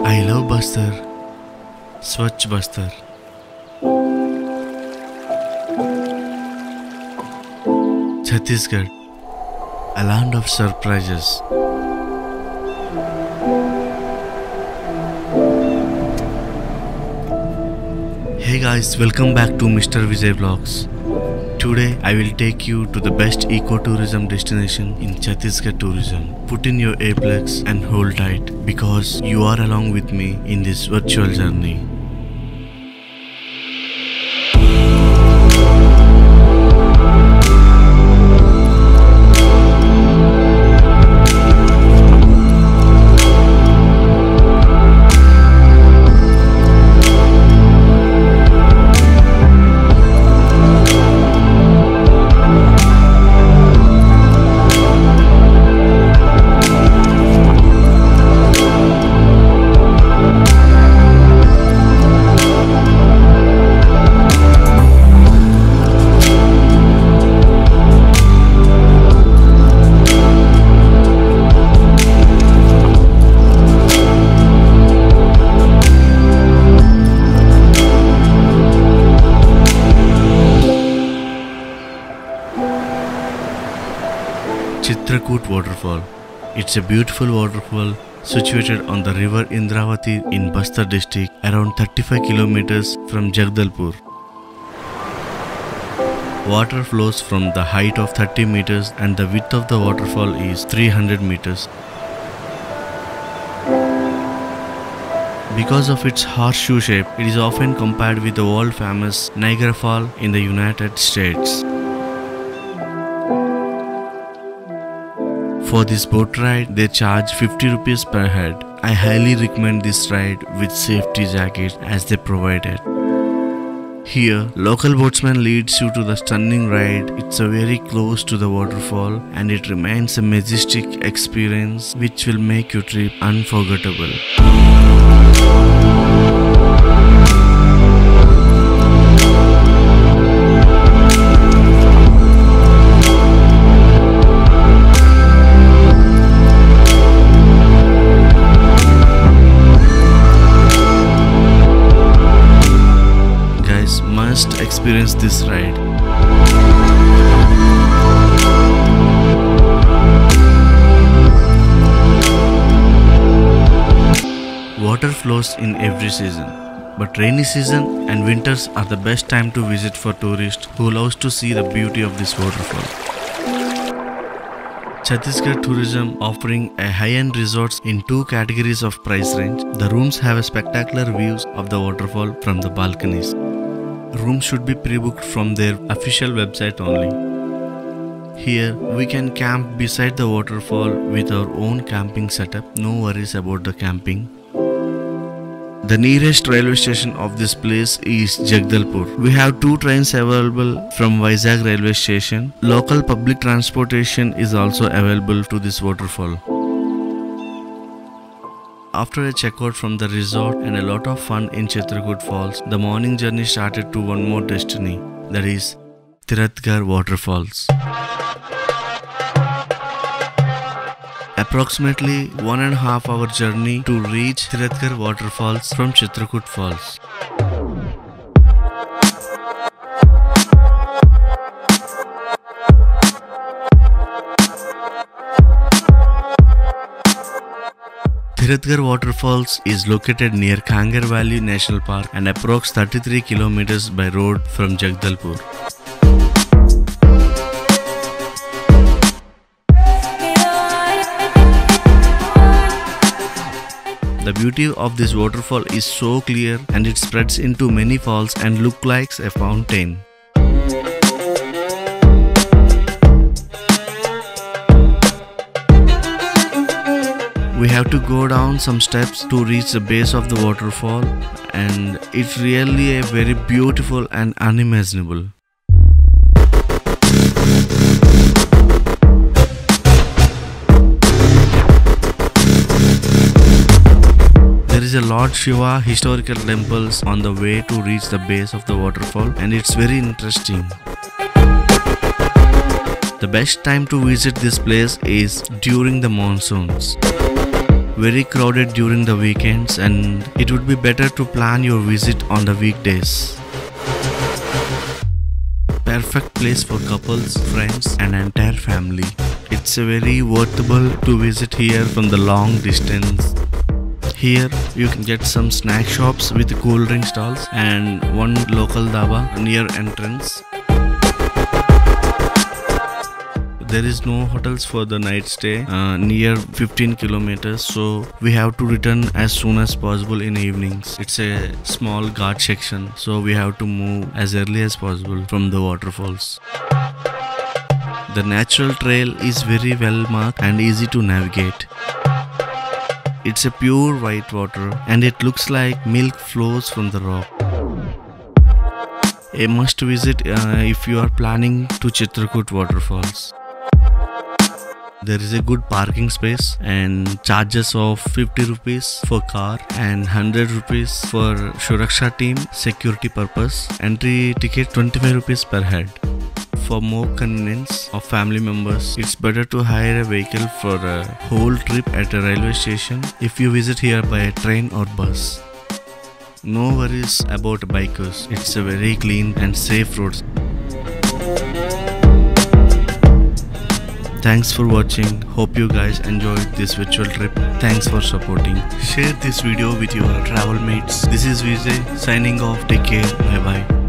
I love Bastar, Swachh Bastar. Chhattisgarh, a land of surprises. Hey guys, welcome back to Mr. Vijay Vlogs. Today I will take you to the best eco-tourism destination in Chhattisgarh tourism. Put in your earplugs and hold tight because you are along with me in this virtual journey. Chitrakoot Waterfall. It's a beautiful waterfall situated on the river Indravati in Bastar district, around 35 kilometers from Jagdalpur. Water flows from the height of 30 meters and the width of the waterfall is 300 meters. Because of its horseshoe shape, it is often compared with the world famous Niagara Falls in the United States. For this boat ride, they charge 50 rupees per head. I highly recommend this ride with safety jackets as they provide it. Here, local boatsman leads you to the stunning ride. It's very close to the waterfall and it remains a majestic experience which will make your trip unforgettable. Must experience this ride. Water flows in every season, but rainy season and winters are the best time to visit for tourists who loves to see the beauty of this waterfall. Chhattisgarh tourism offering a high-end resorts in two categories of price range. The rooms have a spectacular views of the waterfall from the balconies. Rooms should be pre-booked from their official website only. Here, we can camp beside the waterfall with our own camping setup. No worries about the camping. The nearest railway station of this place is Jagdalpur. We have two trains available from Vizag railway station. Local public transportation is also available to this waterfall. After a checkout from the resort and a lot of fun in Chitrakoot Falls, the morning journey started to one more destiny, that is Tiratgarh Waterfalls. Approximately 1.5 hour journey to reach Tiratgarh Waterfalls from Chitrakoot Falls. Tiratgarh Waterfalls is located near Kangar Valley National Park and approx 33 kilometers by road from Jagdalpur. The beauty of this waterfall is so clear and it spreads into many falls and looks like a fountain. We have to go down some steps to reach the base of the waterfall and it's really a very beautiful and unimaginable. There is a Lord Shiva historical temples on the way to reach the base of the waterfall and it's very interesting. The best time to visit this place is during the monsoons. very crowded during the weekends, and it would be better to plan your visit on the weekdays. Perfect place for couples, friends and entire family. It's a very worthwhile to visit here from the long distance. Here you can get some snack shops with cool drink stalls and one local dhaba near entrance. There is no hotels for the night stay near 15 kilometers, so we have to return as soon as possible in evenings. It's a small ghat section, so we have to move as early as possible from the waterfalls. The natural trail is very well marked and easy to navigate. It's a pure white water and it looks like milk flows from the rock. A must visit if you are planning to Chitrakoot waterfalls. There is a good parking space and charges of 50 rupees for car and 100 rupees for Suraksha team security purpose. Entry ticket 25 rupees per head. For more convenience of family members, it's better to hire a vehicle for a whole trip at a railway station if you visit here by a train or bus. No worries about bikers, it's a very clean and safe road. Thanks for watching. Hope you guys enjoyed this virtual trip. Thanks for supporting. Share this video with your travel mates. This is Vijay signing off. Take care. Bye bye.